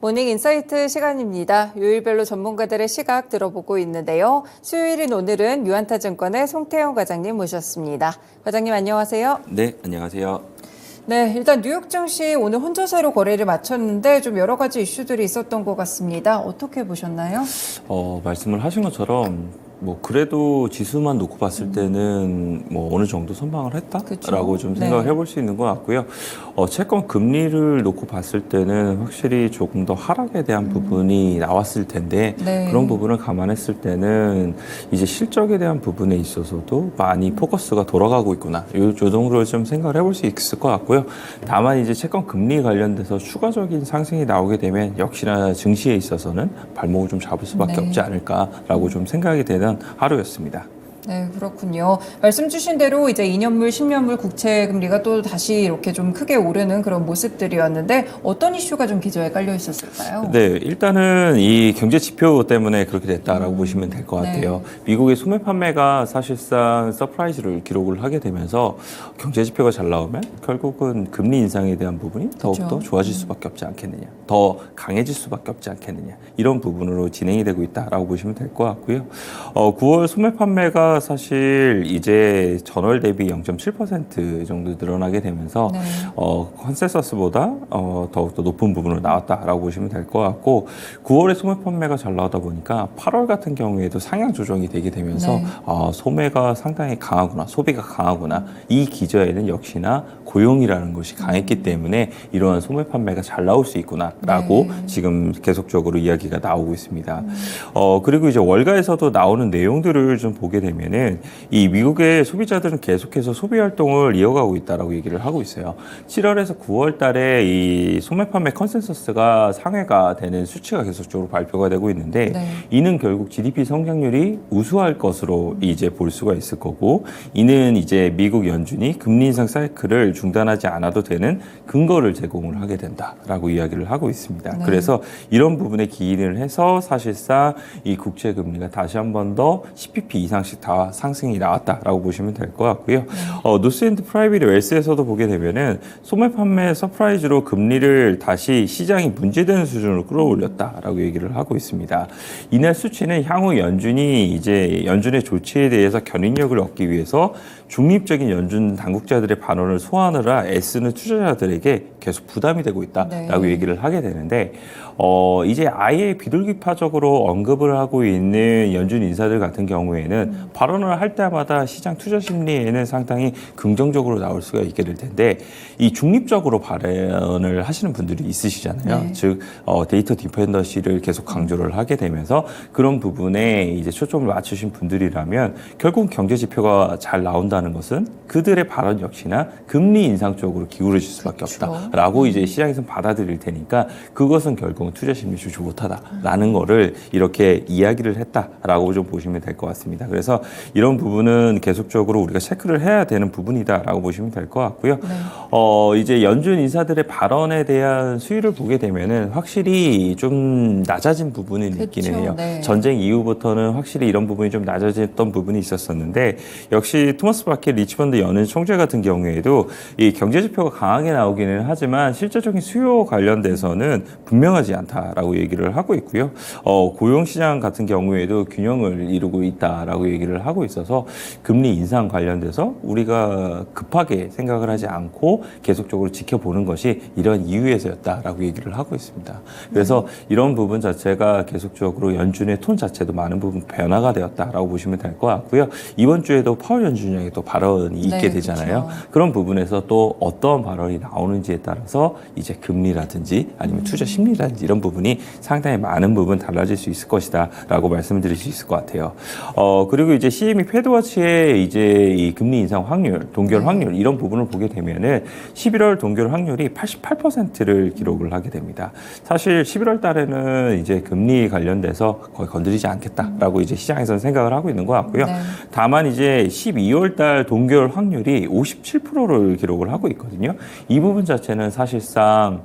모닝인사이트 시간입니다. 요일별로 전문가들의 시각 들어보고 있는데요. 수요일인 오늘은 유한타증권의 송태영 과장님 모셨습니다. 과장님 안녕하세요. 네, 안녕하세요. 네, 일단 뉴욕 증시 오늘 혼조세로 거래를 마쳤는데 좀 여러 가지 이슈들이 있었던 것 같습니다. 어떻게 보셨나요? 말씀을 하신 것처럼 그래도 지수만 놓고 봤을 때는 어느 정도 선방을 했다라고 좀 생각을 해볼 수 있는 것 같고요. 채권 금리를 놓고 봤을 때는 확실히 조금 더 하락에 대한 부분이 나왔을 텐데 그런 부분을 감안했을 때는 이제 실적에 대한 부분에 있어서도 많이 포커스가 돌아가고 있구나. 요 정도로 좀 생각을 해볼 수 있을 것 같고요. 다만 이제 채권 금리 관련돼서 추가적인 상승이 나오게 되면 역시나 증시에 있어서는 발목을 좀 잡을 수밖에 없지 않을까라고 좀 생각이 되는 하루였습니다. 네, 그렇군요. 말씀 주신 대로 이제 2년물, 10년물 국채 금리가 또 다시 이렇게 좀 크게 오르는 그런 모습들이었는데 어떤 이슈가 좀 기저에 깔려 있었을까요? 네, 일단은 이 경제 지표 때문에 그렇게 됐다라고 보시면 될 것 같아요. 미국의 소매 판매가 사실상 서프라이즈를 기록을 하게 되면서 경제 지표가 잘 나오면 결국은 금리 인상에 대한 부분이 더욱더 좋아질 수밖에 없지 않겠느냐, 더 강해질 수밖에 없지 않겠느냐, 이런 부분으로 진행이 되고 있다라고 보시면 될 것 같고요. 9월 소매 판매가 사실 이제 전월 대비 0.7% 정도 늘어나게 되면서 컨센서스보다 더욱더 높은 부분으로 나왔다라고 보시면 될 것 같고, 9월에 소매 판매가 잘 나오다 보니까 8월 같은 경우에도 상향 조정이 되게 되면서 소매가 상당히 강하구나, 소비가 강하구나, 이 기저에는 역시나 고용이라는 것이 강했기 때문에 이러한 소매 판매가 잘 나올 수 있구나라고 지금 계속적으로 이야기가 나오고 있습니다. 그리고 이제 월가에서도 나오는 내용들을 좀 보게 되면은 이 미국의 소비자들은 계속해서 소비 활동을 이어가고 있다라고 얘기를 하고 있어요. 7월에서 9월 달에 이 소매 판매 컨센서스가 상회가 되는 수치가 계속적으로 발표가 되고 있는데 이는 결국 GDP 성장률이 우수할 것으로 이제 볼 수가 있을 거고, 이는 이제 미국 연준이 금리 인상 사이클을 중단하지 않아도 되는 근거를 제공을 하게 된다라고 이야기를 하고 있습니다. 그래서 이런 부분에 기인을 해서 사실상 이 국채 금리가 다시 한 번 더 10pp 이상씩 다 상승이 나왔다라고 보시면 될 것 같고요. 노스앤드 프라이빗 웰스에서도 보게 되면은 소매 판매 서프라이즈로 금리를 다시 시장이 문제되는 수준으로 끌어올렸다라고 얘기를 하고 있습니다. 이날 수치는 향후 연준이 이제 연준의 조치에 대해서 견인력을 얻기 위해서 중립적인 연준 당국자들의 반원을 소화하느라 애쓰는 투자자들에게 계속 부담이 되고 있다라고 얘기를 하게 되는데, 이제 아예 비둘기파적으로 언급을 하고 있는 연준 인사들 같은 경우에는 발언을 할 때마다 시장 투자 심리에는 상당히 긍정적으로 나올 수가 있게 될 텐데, 이 중립적으로 발언을 하시는 분들이 있으시잖아요. 즉 데이터 디펜던시를 계속 강조를 하게 되면서 그런 부분에 이제 초점을 맞추신 분들이라면 결국 경제 지표가 잘 나온다는 것은 그들의 발언 역시나 금리 인상 쪽으로 기울어질 수밖에 없다라고 이제 시장에서 받아들일 테니까 그것은 결국은 투자 심리 좋지 못하다라는 거를 이렇게 이야기를 했다라고 좀 보시면 될 것 같습니다. 그래서 이런 부분은 계속적으로 우리가 체크를 해야 되는 부분이다라고 보시면 될 것 같고요. 이제 연준 인사들의 발언에 대한 수위를 보게 되면은 확실히 좀 낮아진 부분이 있기는 해요. 전쟁 이후부터는 확실히 이런 부분이 좀 낮아졌던 부분이 있었었는데, 역시 토마스 바켓 리치먼드 연은 총재 같은 경우에도 이 경제 지표가 강하게 나오기는 하지만 실제적인 수요 관련돼서는 분명하지 않다라고 얘기를 하고 있고요. 고용 시장 같은 경우에도 균형을 이루고 있다라고 얘기를 하고 있어서 금리 인상 관련돼서 우리가 급하게 생각을 하지 않고 계속적으로 지켜보는 것이 이런 이유에서였다라고 얘기를 하고 있습니다. 그래서 이런 부분 자체가 계속적으로 연준의 톤 자체도 많은 부분 변화가 되었다라고 보시면 될 것 같고요. 이번 주에도 파월 연준장이 또 발언이 있게 되잖아요. 그런 부분에서 또 어떤 발언이 나오는지에 따라서 이제 금리라든지 아니면 투자 심리라든지 이런 부분이 상당히 많은 부분 달라질 수 있을 것이다라고 말씀드릴 수 있을 것 같아요. 그리고 이제 CME 패드워치의 이제 이 금리 인상 확률, 동결 확률 이런 부분을 보게 되면은 11월 동결 확률이 88%를 기록을 하게 됩니다. 사실 11월 달에는 이제 금리 관련돼서 거의 건드리지 않겠다라고 이제 시장에서는 생각을 하고 있는 것 같고요. 다만 이제 12월 달 동결 확률이 57%를 기록을 하고 있거든요. 이 부분 자체는 사실상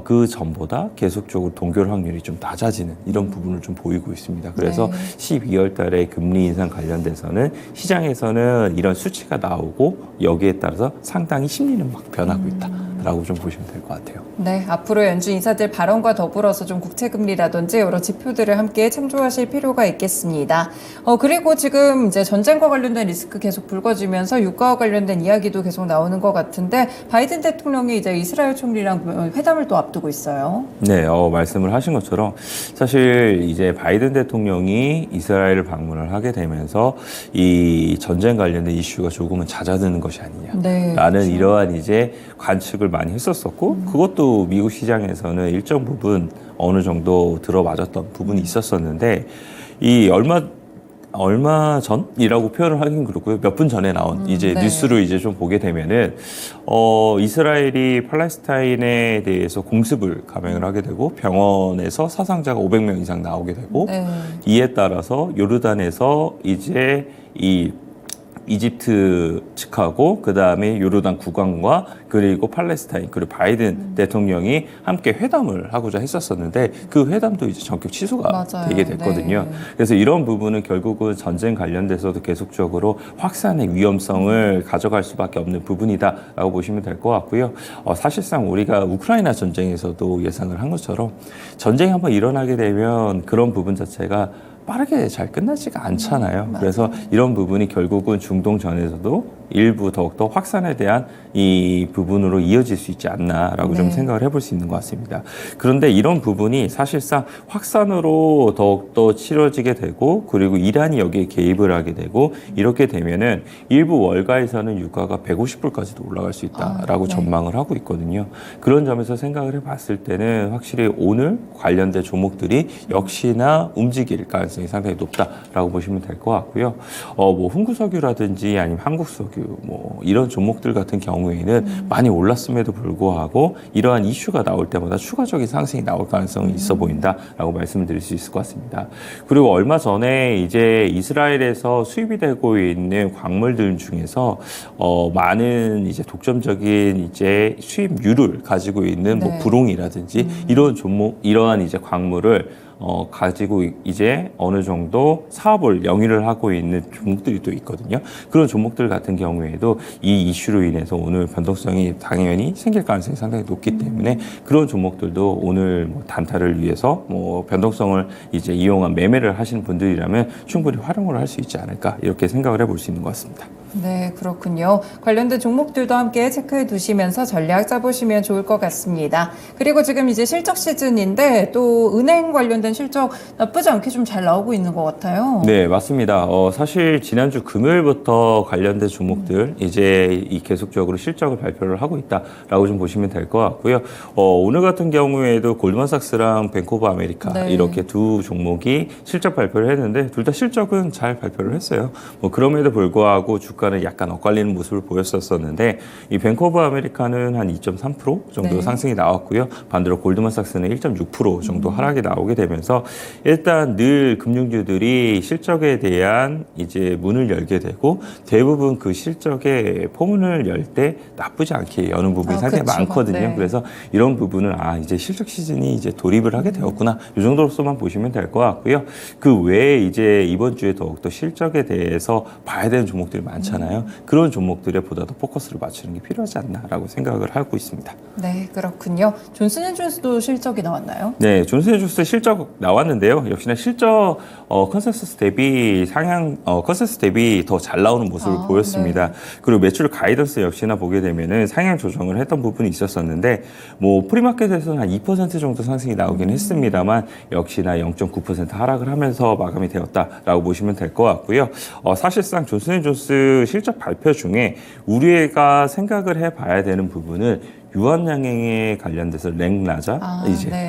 그 전보다 계속적으로 동결 확률이 좀 낮아지는 이런 부분을 좀 보이고 있습니다. 그래서 12월 달에 금리 인상 관련돼서는 시장에서는 이런 수치가 나오고 여기에 따라서 상당히 심리는 막 변하고 있다. 않나라고 좀 보시면 될 것 같아요. 네, 앞으로 연준 이사들 발언과 더불어서 좀 국채금리라든지 여러 지표들을 함께 참조하실 필요가 있겠습니다. 그리고 지금 이제 전쟁과 관련된 리스크 계속 불거지면서 유가와 관련된 이야기도 계속 나오는 것 같은데 바이든 대통령이 이제 이스라엘 총리랑 회담을 또 앞두고 있어요. 네, 말씀을 하신 것처럼 사실 이제 바이든 대통령이 이스라엘을 방문을 하게 되면서 이 전쟁 관련된 이슈가 조금은 잦아드는 것이 아니냐. 네, 라는 그렇죠. 이러한 이제 관측을 많이 했었었고 그것도 미국 시장에서는 일정 부분 어느 정도 들어맞았던 부분이 있었었는데 이 얼마 전이라고 표현을 하긴 그렇고요. 몇 분 전에 나온 이제 네. 뉴스를 이제 좀 보게 되면은 이스라엘이 팔레스타인에 대해서 공습을 감행을 하게 되고 병원에서 사상자가 500명 이상 나오게 되고 네. 이에 따라서 요르단에서 이제 이 이집트 측하고 그 다음에 요르단 국왕과 그리고 팔레스타인 그리고 바이든 대통령이 함께 회담을 하고자 했었었는데 그 회담도 이제 전격 취소가 맞아요. 되게 됐거든요. 네. 그래서 이런 부분은 결국은 전쟁 관련돼서도 계속적으로 확산의 위험성을 가져갈 수밖에 없는 부분이다라고 보시면 될 것 같고요. 사실상 우리가 우크라이나 전쟁에서도 예상을 한 것처럼 전쟁이 한번 일어나게 되면 그런 부분 자체가 빠르게 잘 끝나지가 않잖아요. 그래서 이런 부분이 결국은 중동전에서도 일부 더욱더 확산에 대한 이 부분으로 이어질 수 있지 않나라고 좀 생각을 해볼 수 있는 것 같습니다. 그런데 이런 부분이 사실상 확산으로 더욱더 치러지게 되고 그리고 이란이 여기에 개입을 하게 되고 이렇게 되면은 일부 월가에서는 유가가 150불까지도 올라갈 수 있다라고 전망을 하고 있거든요. 그런 점에서 생각을 해봤을 때는 확실히 오늘 관련된 종목들이 역시나 움직일 가능성이 상당히 높다라고 보시면 될 것 같고요. 뭐 흥구석유라든지 아니면 한국석유 뭐 이런 종목들 같은 경우에는 많이 올랐음에도 불구하고 이러한 이슈가 나올 때마다 추가적인 상승이 나올 가능성이 있어 보인다라고 말씀을 드릴 수 있을 것 같습니다. 그리고 얼마 전에 이제 이스라엘에서 수입이 되고 있는 광물들 중에서 많은 이제 독점적인 이제 수입률을 가지고 있는 뭐 브롱이라든지 이런 종목 이러한 이제 광물을 가지고 이제 어느 정도 사업을 영위를 하고 있는 종목들이 또 있거든요. 그런 종목들 같은 경우에도 이 이슈로 인해서 오늘 변동성이 당연히 생길 가능성이 상당히 높기 때문에 그런 종목들도 오늘 뭐 단타를 위해서 뭐 변동성을 이제 이용한 매매를 하시는 분들이라면 충분히 활용을 할 수 있지 않을까 이렇게 생각을 해볼 수 있는 것 같습니다. 네, 그렇군요. 관련된 종목들도 함께 체크해 두시면서 전략 짜보시면 좋을 것 같습니다. 그리고 지금 이제 실적 시즌인데 또 은행 관련된 실적 나쁘지 않게 좀 잘 나오고 있는 것 같아요. 네, 맞습니다. 사실 지난주 금요일부터 관련된 종목들 이제 계속적으로 실적을 발표를 하고 있다라고 좀 보시면 될 것 같고요. 오늘 같은 경우에도 골드만삭스랑 뱅크 오브 아메리카 이렇게 두 종목이 실적 발표를 했는데 둘 다 실적은 잘 발표를 했어요. 뭐 그럼에도 불구하고 주가는 약간 엇갈리는 모습을 보였었는데 이 뱅크 오브 아메리카는 한 2.3% 정도 상승이 나왔고요. 반대로 골드만삭스는 1.6% 정도 하락이 나오게 되면서 일단 늘 금융주들이 실적에 대한 이제 문을 열게 되고 대부분 그 실적의 포문을 열 때 나쁘지 않게 여는 부분이 상당히 많거든요. 그래서 이런 부분은 이제 실적 시즌이 이제 돌입을 하게 되었구나. 이 정도로서만 보시면 될 것 같고요. 그 외에 이제 이번 주에 더욱더 실적에 대해서 봐야 되는 종목들이 많잖아요. 그런 종목들에 보다 더 포커스를 맞추는 게 필요하지 않나라고 생각을 하고 있습니다. 네, 그렇군요. 존슨앤존스도 실적이 나왔나요? 네, 존슨앤존스 실적 나왔는데요. 역시나 실적 컨센서스 대비 컨센서스 대비 더 잘 나오는 모습을 보였습니다. 그리고 매출 가이던스 역시나 보게 되면은 상향 조정을 했던 부분이 있었었는데 뭐 프리마켓에서는 한 2% 정도 상승이 나오긴 했습니다만 역시나 0.9% 하락을 하면서 마감이 되었다라고 보시면 될 것 같고요. 사실상 존슨앤존스 실적 발표 중에 우리가 생각을 해봐야 되는 부분은 유한양행에 관련돼서 랭라자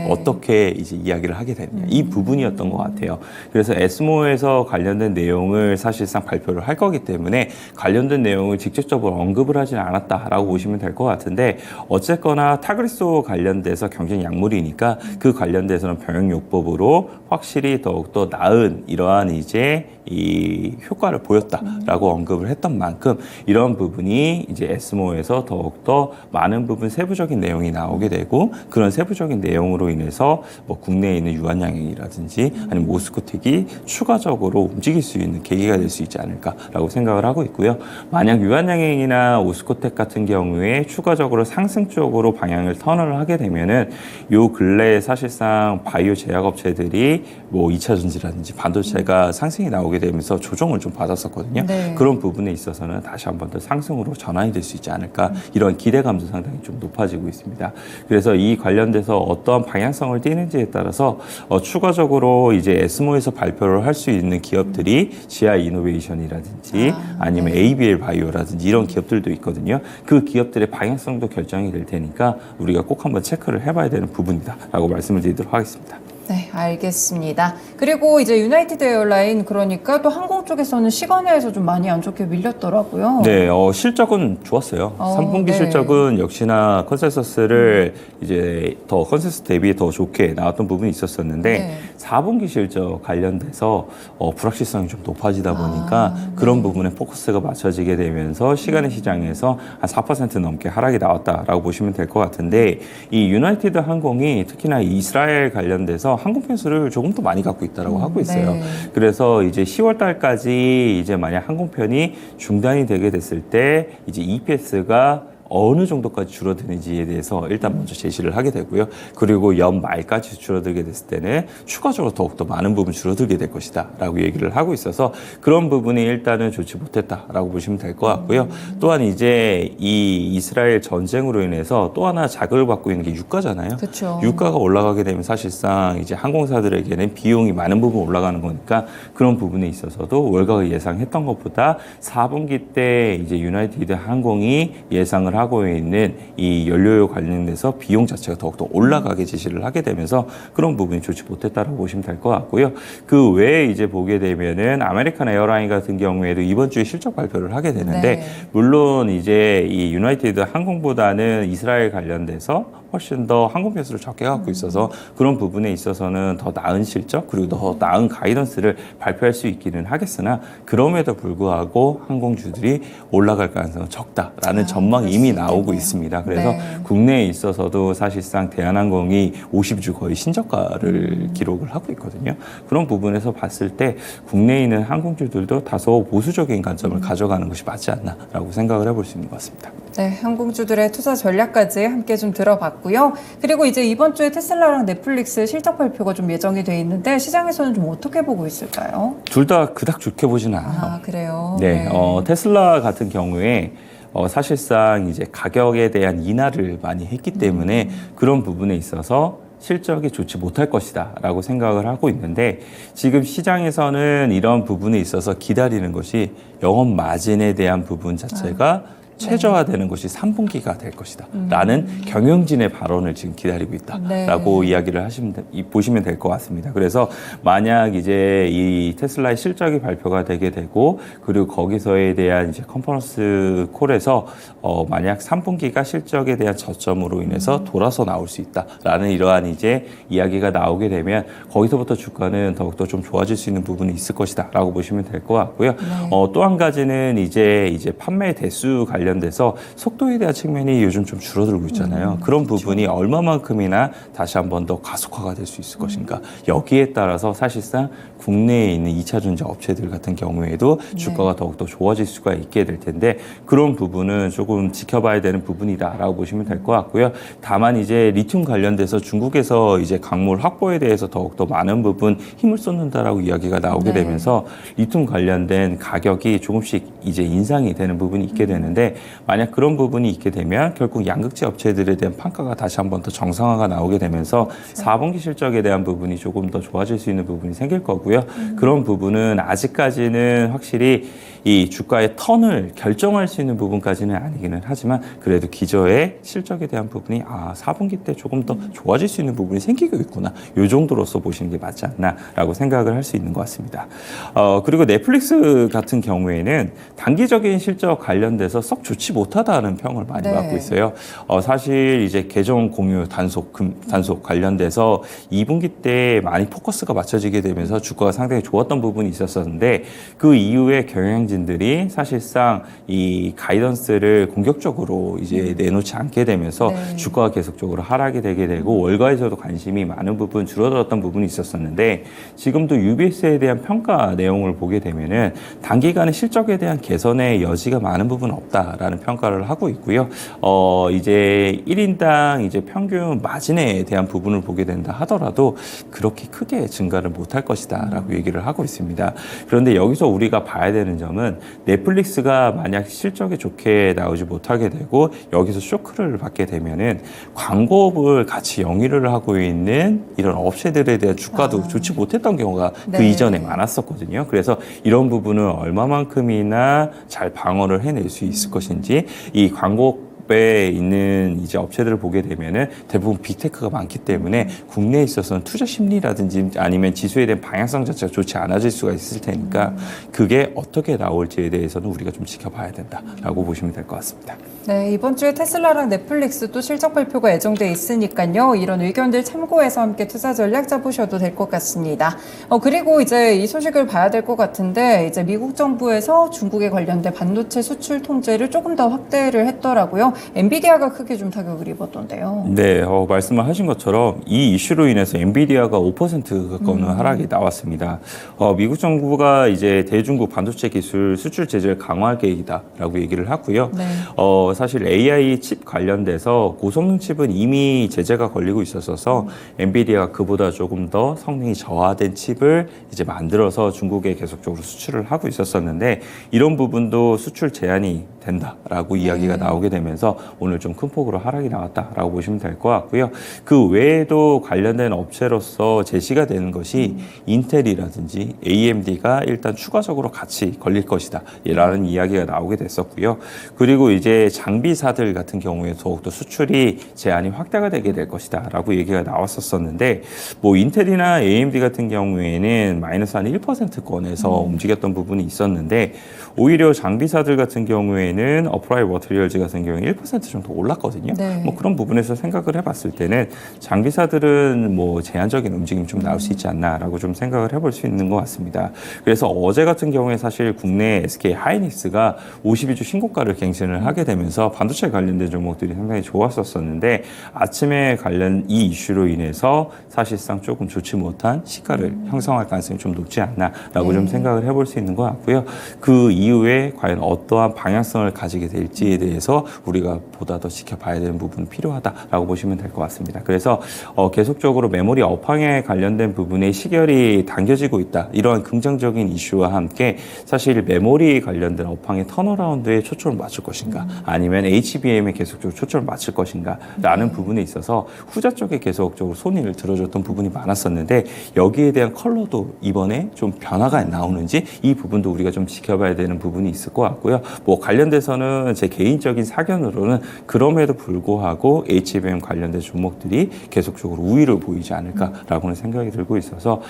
어떻게 이제 이야기를 하게 됐냐 이 부분이었던 것 같아요. 그래서 에스모에서 관련된 내용을 사실상 발표를 할 거기 때문에 관련된 내용을 직접적으로 언급을 하지는 않았다라고 보시면 될 것 같은데 어쨌거나 타그리소 관련돼서 경쟁 약물이니까 그 관련돼서는 병역요법으로 확실히 더욱더 나은 이러한 이제 이 효과를 보였다라고 언급을 했던 만큼 이런 부분이 이제 에스모에서 더욱더 많은 부분 세부적인 내용이 나오게 되고 그런 세부적인 내용으로 인해서 뭐 국내에 있는 유한양행이라든지 아니면 모스코텍이 추가적으로 움직일 수 있는 계기가 될 수 있지 않을까라고 생각을 하고 있고요. 만약 유한양행이나 오스코텍 같은 경우에 추가적으로 상승 쪽으로 방향을 턴을 하게 되면은 요 근래에 사실상 바이오 제약업체들이 뭐 2차 전지라든지 반도체가 상승이 나오게 되면서 조정을 좀 받았었거든요. 네. 그런 부분에 있어서는 다시 한 번 더 상승으로 전환이 될 수 있지 않을까 이런 기대감도 상당히 좀 높아지고 있습니다. 그래서 이 관련돼서 어떠한 방향성을 띠는지에 따라서 추가적으로 이제 에스모에서 발표를 할 수 있는 기업들이 지아 이노베이션이라든지 아니면 네. ABL 바이오라든지 이런 기업들도 있거든요. 그 기업들의 방향성도 결정이 될 테니까 우리가 꼭 한번 체크를 해봐야 되는 부분이다라고 말씀을 드리도록 하겠습니다. 네, 알겠습니다. 그리고 이제 유나이티드 에어라인 그러니까 또 항공 쪽에서는 시간외에서 좀 많이 안 좋게 밀렸더라고요. 네, 실적은 좋았어요. 3분기 네. 실적은 역시나 컨센서스를 이제 더 컨센서스 대비 더 좋게 나왔던 부분이 있었었는데 네. 4분기 실적 관련돼서 불확실성이 좀 높아지다 보니까 그런 부분에 포커스가 맞춰지게 되면서 시간의 시장에서 한 4% 넘게 하락이 나왔다라고 보시면 될 것 같은데 이 유나이티드 항공이 특히나 이스라엘 관련돼서 항공 편수를 조금 더 많이 갖고 있다라고 하고 있어요. 네. 그래서 이제 10월 달까지 이제 만약 항공편이 중단이 되게 됐을 때 이제 EPS가 어느 정도까지 줄어드는지에 대해서 일단 먼저 제시를 하게 되고요. 그리고 연말까지 줄어들게 됐을 때는 추가적으로 더욱더 많은 부분 줄어들게 될 것이다 라고 얘기를 하고 있어서 그런 부분이 일단은 좋지 못했다라고 보시면 될 것 같고요. 또한 이제 이 이스라엘 전쟁으로 인해서 또 하나 자극을 받고 있는 게 유가잖아요. 그쵸. 유가가 올라가게 되면 사실상 이제 항공사들에게는 비용이 많은 부분 올라가는 거니까 그런 부분에 있어서도 월가가 예상했던 것보다 4분기 때 이제 유나이티드 항공이 예상을 하고 있는 이 연료유 관련돼서 비용 자체가 더욱더 올라가게 제시를 하게 되면서 그런 부분이 좋지 못했다라고 보시면 될 것 같고요. 그 외에 이제 보게 되면은 아메리칸 에어라인 같은 경우에도 이번 주에 실적 발표를 하게 되는데 네. 물론 이제 이 유나이티드 항공보다는 이스라엘 관련돼서 훨씬 더 항공 편수를 적게 갖고 있어서 그런 부분에 있어서는 더 나은 실적 그리고 더 나은 가이던스를 발표할 수 있기는 하겠으나 그럼에도 불구하고 항공주들이 올라갈 가능성은 적다라는 전망이 이미 나오고 있습니다. 그래서 네. 국내에 있어서도 사실상 대한항공이 50주 거의 신저가를 기록을 하고 있거든요. 그런 부분에서 봤을 때 국내에 있는 항공주들도 다소 보수적인 관점을 가져가는 것이 맞지 않나라고 생각을 해볼 수 있는 것 같습니다. 네, 항공주들의 투자 전략까지 함께 좀 들어봤고요. 그리고 이제 이번 주에 테슬라랑 넷플릭스 실적 발표가 좀 예정이 돼 있는데 시장에서는 좀 어떻게 보고 있을까요? 둘 다 그닥 좋게 보지는 않아요. 아, 그래요? 네, 테슬라 같은 경우에 사실상 이제 가격에 대한 인하를 많이 했기 때문에 그런 부분에 있어서 실적이 좋지 못할 것이다 라고 생각을 하고 있는데 지금 시장에서는 이런 부분에 있어서 기다리는 것이 영업 마진에 대한 부분 자체가 최저화되는 것이 3분기가 될 것이다 라는 경영진의 발언을 지금 기다리고 있다라고 이야기를 보시면 될 것 같습니다. 그래서 만약 이제 이 테슬라의 실적이 발표가 되게 되고 그리고 거기서에 대한 이제 컨퍼런스 콜에서 만약 3분기가 실적에 대한 저점으로 인해서 돌아서 나올 수 있다라는 이러한 이제 이야기가 나오게 되면 거기서부터 주가는 더욱더 좀 좋아질 수 있는 부분이 있을 것이다라고 보시면 될 것 같고요. 또 한 가지는 이제 판매 대수 관련돼서 속도에 대한 측면이 요즘 좀 줄어들고 있잖아요. 그런 부분이 얼마만큼이나 다시 한 번 더 가속화가 될 수 있을 것인가. 여기에 따라서 사실상 국내에 있는 2차 전지 업체들 같은 경우에도 주가가 더욱더 좋아질 수가 있게 될 텐데 그런 부분은 조금 지켜봐야 되는 부분이다라고 보시면 될 것 같고요. 다만 이제 리튬 관련돼서 중국에서 이제 광물 확보에 대해서 더욱더 많은 부분 힘을 쏟는다라고 이야기가 나오게 되면서 리튬 관련된 가격이 조금씩 이제 인상이 되는 부분이 있게 되는데 만약 그런 부분이 있게 되면 결국 양극재 업체들에 대한 판가가 다시 한 번 더 정상화가 나오게 되면서 4분기 실적에 대한 부분이 조금 더 좋아질 수 있는 부분이 생길 거고요. 그런 부분은 아직까지는 확실히 이 주가의 턴을 결정할 수 있는 부분까지는 아니기는 하지만 그래도 기저의 실적에 대한 부분이 4분기 때 조금 더 좋아질 수 있는 부분이 생기고 있구나. 이 정도로서 보시는 게 맞지 않나라고 생각을 할 수 있는 것 같습니다. 그리고 넷플릭스 같은 경우에는 단기적인 실적 관련돼서 썩 좋지 못하다는 평을 많이 네. 받고 있어요. 사실 이제 계정 공유 단속 관련돼서 2분기 때 많이 포커스가 맞춰지게 되면서 주가가 상당히 좋았던 부분이 있었었는데 그 이후에 경영진들이 사실상 이 가이던스를 공격적으로 이제 내놓지 않게 되면서 네. 주가가 계속적으로 하락이 되게 되고 월가에서도 관심이 많은 부분 줄어들었던 부분이 있었었는데 지금도 UBS에 대한 평가 내용을 보게 되면은 단기간에 실적에 대한 개선의 여지가 많은 부분은 없다라는 평가를 하고 있고요. 이제 1인당 이제 평균 마진에 대한 부분을 보게 된다 하더라도 그렇게 크게 증가를 못할 것이다라고 얘기를 하고 있습니다. 그런데 여기서 우리가 봐야 되는 점은 넷플릭스가 만약 실적이 좋게 나오지 못하게 되고 여기서 쇼크를 받게 되면은 광고업을 같이 영위를 하고 있는 이런 업체들에 대한 주가도 좋지 못했던 경우가 그 네. 이전에 많았었거든요. 그래서 이런 부분을 얼마만큼이나 잘 방어를 해낼 수 있을 것인지 이 광고에 있는 이제 업체들을 보게 되면은 대부분 빅테크가 많기 때문에 국내에 있어서는 투자 심리라든지 아니면 지수에 대한 방향성 자체가 좋지 않아질 수가 있을 테니까 그게 어떻게 나올지에 대해서는 우리가 좀 지켜봐야 된다라고 보시면 될 것 같습니다. 네, 이번 주에 테슬라랑 넷플릭스도 실적 발표가 예정돼 있으니까요. 이런 의견들 참고해서 함께 투자 전략 짜보셔도 될 것 같습니다. 그리고 이제 이 소식을 봐야 될 것 같은데 이제 미국 정부에서 중국에 관련된 반도체 수출 통제를 조금 더 확대를 했더라고요. 엔비디아가 크게 좀 타격을 입었던데요. 네, 말씀을 하신 것처럼 이 이슈로 인해서 엔비디아가 5% 가까운 하락이 나왔습니다. 미국 정부가 이제 대중국 반도체 기술 수출 제재를 강화할 계획이다라고 얘기를 하고요. 네. 사실 AI 칩 관련돼서 고성능 칩은 이미 제재가 걸리고 있었어서 엔비디아가 그보다 조금 더 성능이 저하된 칩을 이제 만들어서 중국에 계속적으로 수출을 하고 있었었는데 이런 부분도 수출 제한이 된다라고 이야기가 나오게 되면서 오늘 좀 큰 폭으로 하락이 나왔다라고 보시면 될 것 같고요. 그 외에도 관련된 업체로서 제시가 되는 것이 인텔이라든지 AMD가 일단 추가적으로 같이 걸릴 것이다 라는 이야기가 나오게 됐었고요. 그리고 이제 장비사들 같은 경우에 더욱더 수출이 제한이 확대가 되게 될 것이다 라고 얘기가 나왔었는데 뭐 인텔이나 AMD 같은 경우에는 마이너스 한 1%권에서 움직였던 부분이 있었는데 오히려 장비사들 같은 경우에는 어프라이 머티리얼즈 같은 경우에 1% 정도 올랐거든요. 네. 뭐 그런 부분에서 생각을 해봤을 때는 장비사들은 뭐 제한적인 움직임 좀 나올 수 있지 않나라고 좀 생각을 해볼 수 있는 것 같습니다. 그래서 어제 같은 경우에 사실 국내 SK 하이닉스가 52주 신고가를 갱신을 하게 되면서 반도체 관련된 종목들이 상당히 좋았었는데 아침에 관련 이 이슈로 인해서 사실상 조금 좋지 못한 시가를 형성할 가능성이 좀 높지 않나라고 좀 생각을 해볼 수 있는 것 같고요. 그 이후에 과연 어떠한 방향성을 가지게 될지에 대해서 우리가 보다 더 지켜봐야 되는 부분이 필요하다라고 보시면 될 것 같습니다. 그래서 계속적으로 메모리 업황에 관련된 부분의 시결이 당겨지고 있다. 이러한 긍정적인 이슈와 함께 사실 메모리 관련된 업황의 턴어라운드에 초점을 맞출 것인가 아니면 HBM에 계속적으로 초점을 맞출 것인가 라는 부분에 있어서 후자 쪽에 계속적으로 손을 들어줬던 부분이 많았었는데 여기에 대한 컬러도 이번에 좀 변화가 나오는지 이 부분도 우리가 좀 지켜봐야 되는 부분이 있을 것 같고요. 뭐 관련돼서는 제 개인적인 사견으로는 그럼에도 불구하고 HBM 관련된 종목들이 계속적으로 우위를 보이지 않을까라고는 생각이 들고 있어서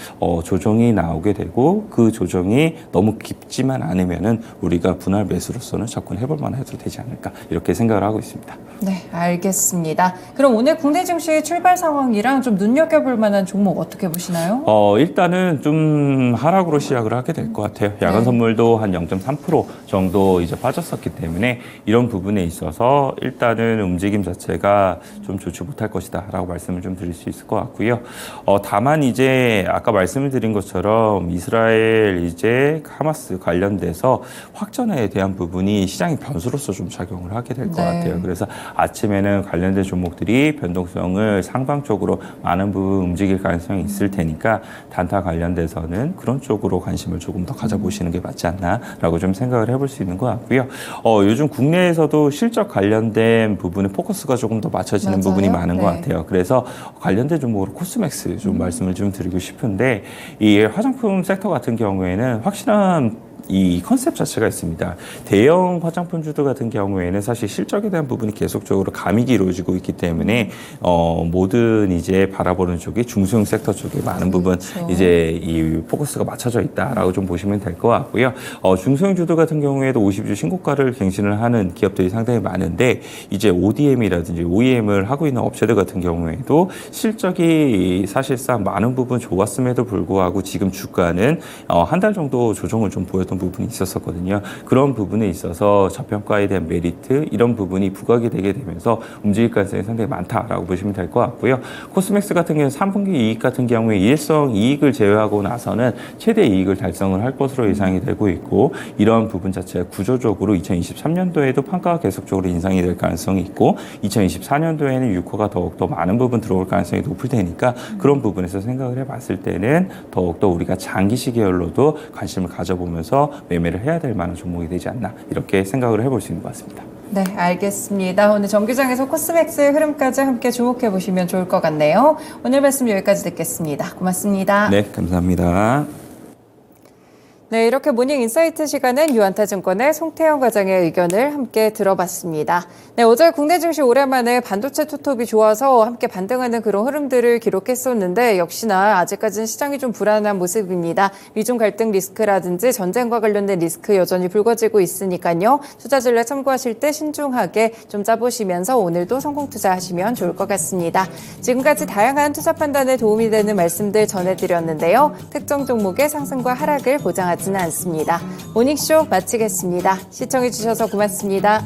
조정이 나오게 되고 그 조정이 너무 깊지만 않으면은 우리가 분할 매수로서는 접근해볼 만해도 되지 않을까 이렇게 생각을 하고 있습니다. 네, 알겠습니다. 그럼 오늘 국내 증시 출발 상황이랑 좀 눈여겨볼 만한 종목 어떻게 보시나요? 일단은 좀 하락으로 시작을 하게 될 것 같아요. 야간 선물도 한 0.3% 정도 이제 빠졌었기 때문에 이런 부분에 있어서 일단은 움직임 자체가 좀 좋지 못할 것이다 라고 말씀을 좀 드릴 수 있을 것 같고요. 다만 이제 아까 말씀을 드린 것처럼 이스라엘 이제 하마스 관련돼서 확전에 대한 부분이 시장의 변수로서 좀 작용을 하게 될 것 같아요. 그래서 아침에는 관련된 종목들이 변동성을 상방적으로 많은 부분 움직일 가능성이 있을 테니까 단타 관련돼서는 그런 쪽으로 관심을 조금 더 가져보시는 게 맞지 않나라고 좀 생각을 해볼 수 있는 것 같고요. 요즘 국내에서도 실적 관련된 부분에 포커스가 조금 더 맞춰지는 부분이 많은 것 같아요. 그래서 관련된 종목으로 코스맥스 좀 말씀을 좀 드리고 싶은데 이 화장품 섹터 같은 경우에는 확실한 이 컨셉 자체가 있습니다. 대형 화장품주들 같은 경우에는 사실 실적에 대한 부분이 계속적으로 감익이 이루어지고 있기 때문에 모든 이제 바라보는 쪽이 중소형 섹터 쪽에 많은 부분 그렇죠. 이제 이 포커스가 맞춰져 있다라고 좀 보시면 될 것 같고요. 중소형 주들 같은 경우에도 50주 신고가를 갱신을 하는 기업들이 상당히 많은데 이제 ODM이라든지 OEM을 하고 있는 업체들 같은 경우에도 실적이 사실상 많은 부분 좋았음에도 불구하고 지금 주가는 한 달 정도 조정을 좀 보였던 부분이 있었거든요. 그런 부분에 있어서 저평가에 대한 메리트 이런 부분이 부각이 되게 되면서 움직일 가능성이 상당히 많다라고 보시면 될 것 같고요. 코스맥스 같은 경우는 3분기 이익 같은 경우에 일회성 이익을 제외하고 나서는 최대 이익을 달성을 할 것으로 예상이 되고 있고 이런 부분 자체가 구조적으로 2023년도에도 판가가 계속적으로 인상이 될 가능성이 있고 2024년도에는 유가가 더욱더 많은 부분 들어올 가능성이 높을 테니까 그런 부분에서 생각을 해봤을 때는 더욱더 우리가 장기 시계열로도 관심을 가져보면서 매매를 해야 될 만한 종목이 되지 않나 이렇게 생각을 해볼 수 있는 것 같습니다. 네, 알겠습니다. 오늘 정규장에서 코스맥스의 흐름까지 함께 주목해 보시면 좋을 것 같네요. 오늘 말씀 여기까지 듣겠습니다. 고맙습니다. 네, 감사합니다. 네, 이렇게 모닝 인사이트 시간은 유한타증권의 송태영 과장의 의견을 함께 들어봤습니다. 네, 어제 국내 증시 오랜만에 반도체 투톱이 좋아서 함께 반등하는 그런 흐름들을 기록했었는데 역시나 아직까지는 시장이 좀 불안한 모습입니다. 미중 갈등 리스크라든지 전쟁과 관련된 리스크 여전히 불거지고 있으니까요. 투자 전략 참고하실 때 신중하게 좀 짜보시면서 오늘도 성공 투자하시면 좋을 것 같습니다. 지금까지 다양한 투자 판단에 도움이 되는 말씀들 전해드렸는데요. 특정 종목의 상승과 하락을 보장하지는 않습니다. 모닝쇼 마치겠습니다. 시청해주셔서 고맙습니다.